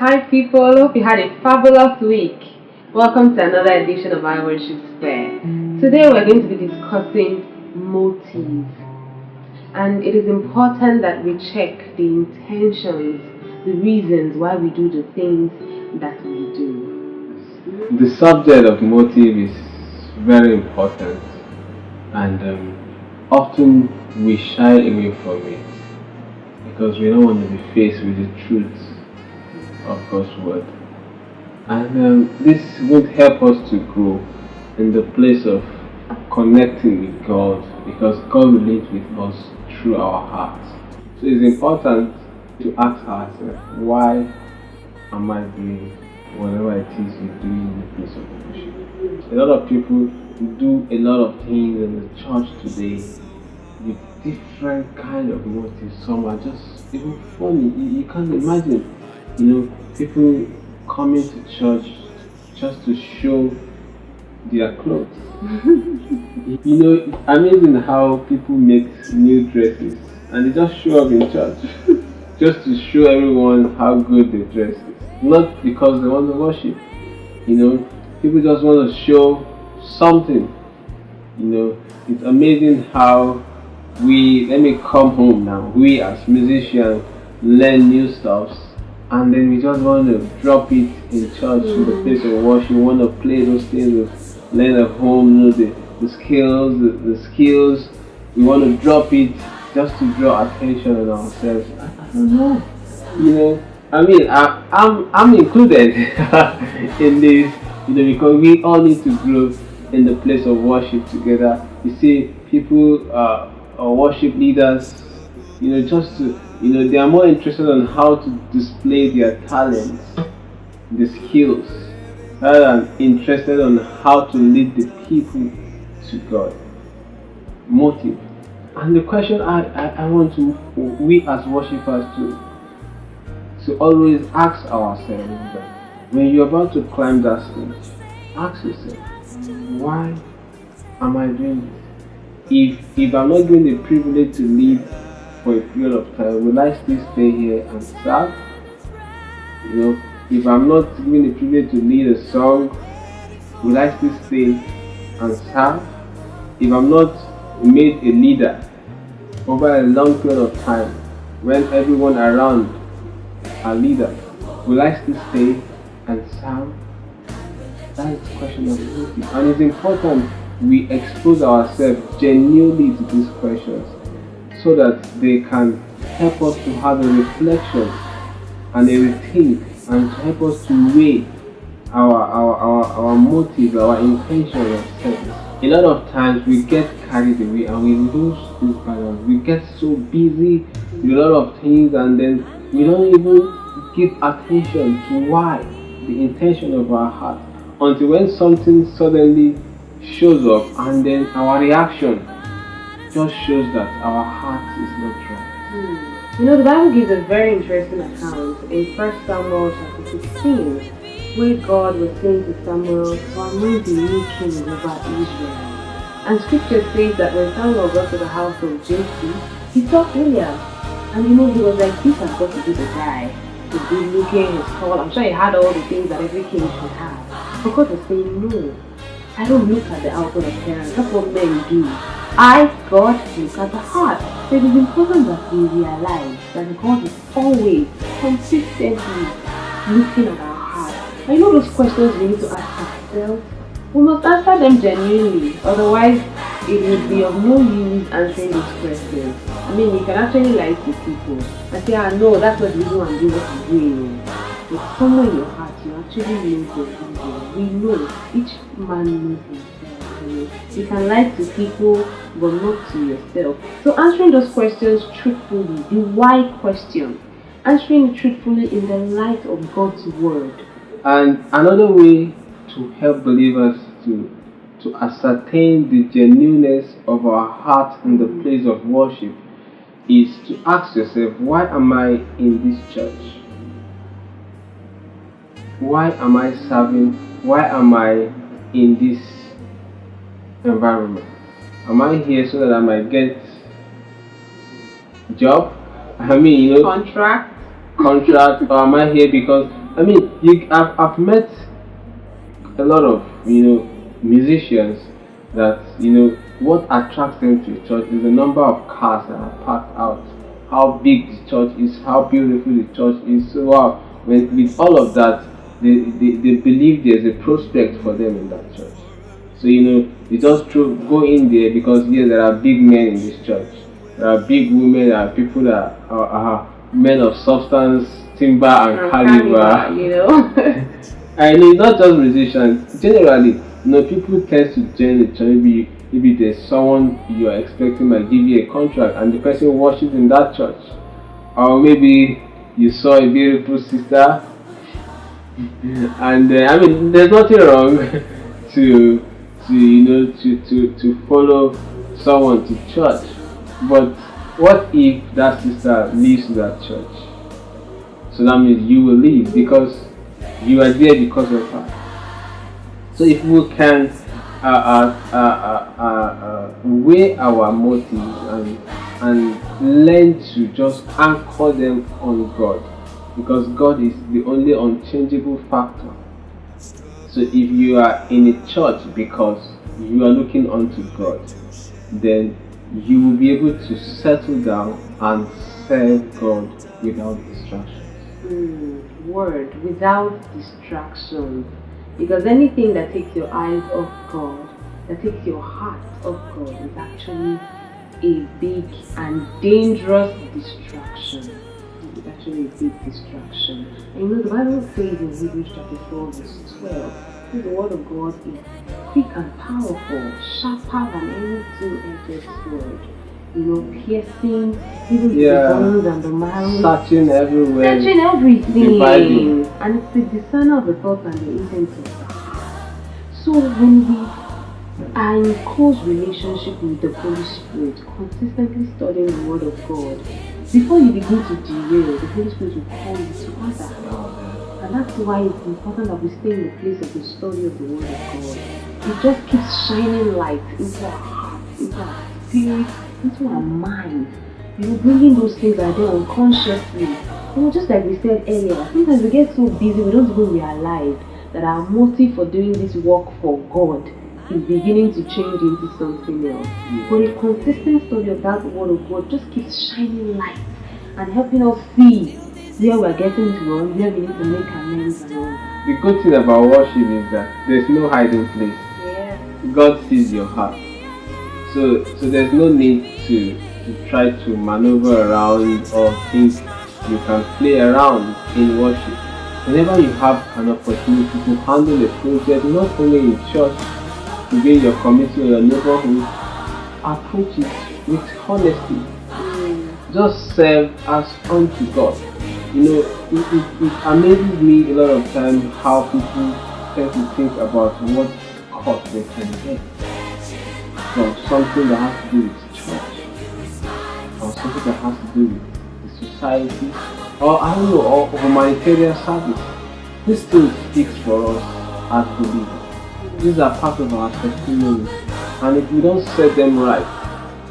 Hi people, hope you had a fabulous week. Welcome to another edition of Iworshipsphere. Today we're going to be discussing motive. And it is important that we check the intentions, the reasons why we do the things that we do. The subject of motive is very important, and often we shy away from it because we don't want to be faced with the truth of God's word. And this would help us to grow in the place of connecting with God, because God relates with us through our hearts. So it's important to ask ourselves, why am I doing whatever it is we do in the place of worship? A lot of people do a lot of things in the church today with different kind of motives. Some are just even funny. You can't imagine, people coming to church just to show their clothes. Amazing how people make new dresses and they just show up in church just to show everyone how good the dress is. Not because they want to worship. People just want to show something. It's amazing how let me come home now, we as musicians learn new stuff, and then we just want to drop it in church, in the place of worship. We want to play those things, learn at home, the skills. We want to drop it just to draw attention on ourselves. I don't know. I'm included in this, because we all need to grow in the place of worship together. You see, people or worship leaders, just to, they are more interested on how to display their talents, the skills, rather than interested on how to lead the people to God. Motive. And the question I want we as worshippers to always ask ourselves is that when you're about to climb that stage, ask yourself, why am I doing this? If I'm not given the privilege to lead for a period of time, will I still stay here and serve? If I'm not given the privilege to lead a song, will I still stay and serve? If I'm not made a leader over a long period of time, when everyone around are leaders, will I still stay and serve? That is the question of motive. And it's important we expose ourselves genuinely to these questions so that they can help us to have a reflection and a rethink, and to help us to weigh our motive, our intention of service. A lot of times we get carried away and we lose this balance. We get so busy with a lot of things, and then we don't even give attention to why, the intention of our heart, until when something suddenly shows up, and then our reaction just shows that our heart is not right. The Bible gives a very interesting account in 1 Samuel chapter 16, where God was saying to Samuel to anoint a new king over Israel. And scripture says that when Samuel got to the house of Jesse, he saw Eliab. And he was like, this has got to be the guy. He's good looking, he's tall. I'm sure he had all the things that every king should have. But God was saying, no, I don't look at the outward appearance. That's what men do. God, look at the heart. So it is important that we realize that God is always consistently looking at our heart. And those questions we need to ask ourselves, we must answer them genuinely. Otherwise, it would be of no use answering these questions. You can actually lie to people and say, no, that's not the reason I'm doing what I'm doing. But somewhere in your heart, you actually know the reason. We know, each man knows himself. You can lie to people, but not to yourself. So answering those questions truthfully, the why question, answering it truthfully in the light of God's word. And another way to help believers to ascertain the genuineness of our heart in the place of worship is to ask yourself, why am I in this church? Why am I serving? Why am I in this environment? Am I here so that I might get a job? I mean, Contract, or am I here because I've met a lot of musicians that what attracts them to the church is the number of cars that are parked out, how big the church is, how beautiful the church is. So wow, with all of that, they believe there's a prospect for them in that church. So they just go in there because there are big men in this church, there are big women, there are people that are men of substance, timber and caliber. And it's not just musicians. Generally, people tend to join the church. Maybe there's someone you are expecting might give you a contract, and the person worships in that church, or maybe you saw a beautiful sister, and there's nothing wrong to follow someone to church. But what if that sister leaves that church? So that means you will leave because you are there because of her. So if we can weigh our motives and learn to just anchor them on God, because God is the only unchangeable factor. So if you are in a church because you are looking unto God, then you will be able to settle down and serve God without distraction. Word, without distraction. Because anything that takes your eyes off God, that takes your heart off God, is actually a big and dangerous distraction. It's actually a big distraction. And the Bible says in Hebrews chapter 4 verse 12, the word of God is quick and powerful, sharper than any two-edged sword. Piercing even the bones and the marrow, searching everywhere, searching everything, dividing. And it's the discerner of the thoughts and the intents of the heart. So when we are in close relationship with the Holy Spirit, consistently studying the Word of God, before you begin to derail, the Holy Spirit will call you to order. And that's why it's important that we stay in the place of the study of the Word of God. It just keeps shining light into our hearts, into our spirit, into our mind, bringing those things that are there unconsciously. Just like we said earlier, sometimes we get so busy we don't even realize that our motive for doing this work for God is beginning to change into something else. But a consistent study of that Word of God just keeps shining light and helping us see where we're getting it wrong, where we need to make amends and all. The good thing about worship is that there's no hiding place. God sees your heart. So there's no need to try to maneuver around or think you can play around in worship. Whenever you have an opportunity to handle a project, not only in church, within your community or your neighborhood, approach it with honesty. Just serve as unto God. It amazes me a lot of times how people tend to think about what cost they can get from something that has to do with church, or something that has to do with the society, or humanitarian service. This thing speaks for us as believers. These are part of our testimonies, and if we don't set them right,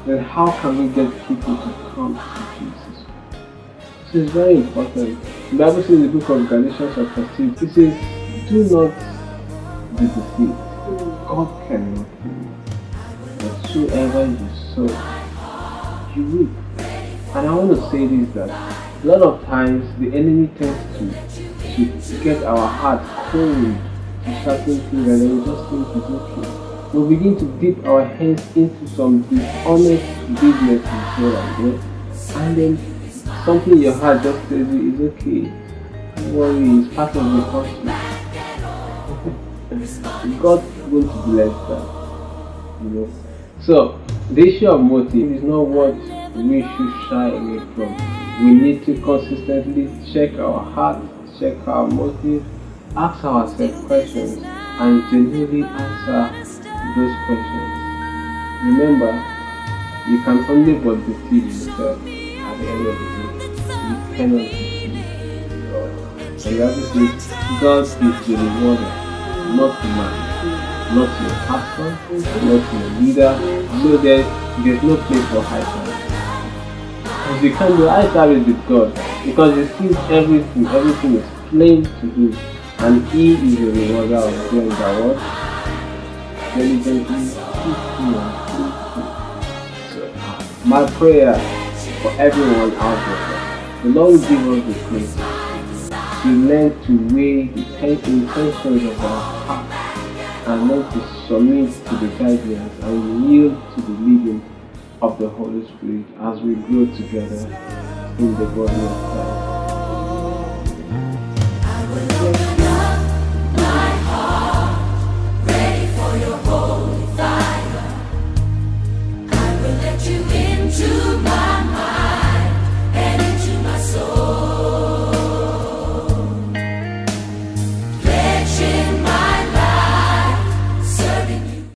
then how can we get people to come to Jesus? So it's very important. The Bible says in the book of Galatians chapter 6, it says, do not be deceived. God cannot fool. Whatsoever you sow, you reap. And I want to say this, that a lot of times the enemy tends to get our heart cold to certain things, and then we just think it's okay. We begin to dip our hands into some dishonest businesses here and there, and then something in your heart just tells you it's okay. Don't worry, it's part of the process. God won't bless that. you know. So the issue of motive is not what we should shy away from. We need to consistently check our heart, check our motive, ask ourselves questions, and genuinely answer those questions. Remember, you can only but deceive yourself at the end of the day. You cannot deceive God. And the Bible says, God is the rewarder, not the man, not your pastor, not your leader. So there's no place for high service. Because you can't do high service with God, because He sees everything is plain to Him, and He is the rewarder of them that what diligently seek Him and please Him. So my prayer for everyone out there, the Lord will give us the grace to learn to weigh the intentions of our heart and learn to submit to the guidance and yield to the leading of the Holy Spirit as we grow together in the body of Christ. I will open up my heart, ready for your holy fire. I will let you into my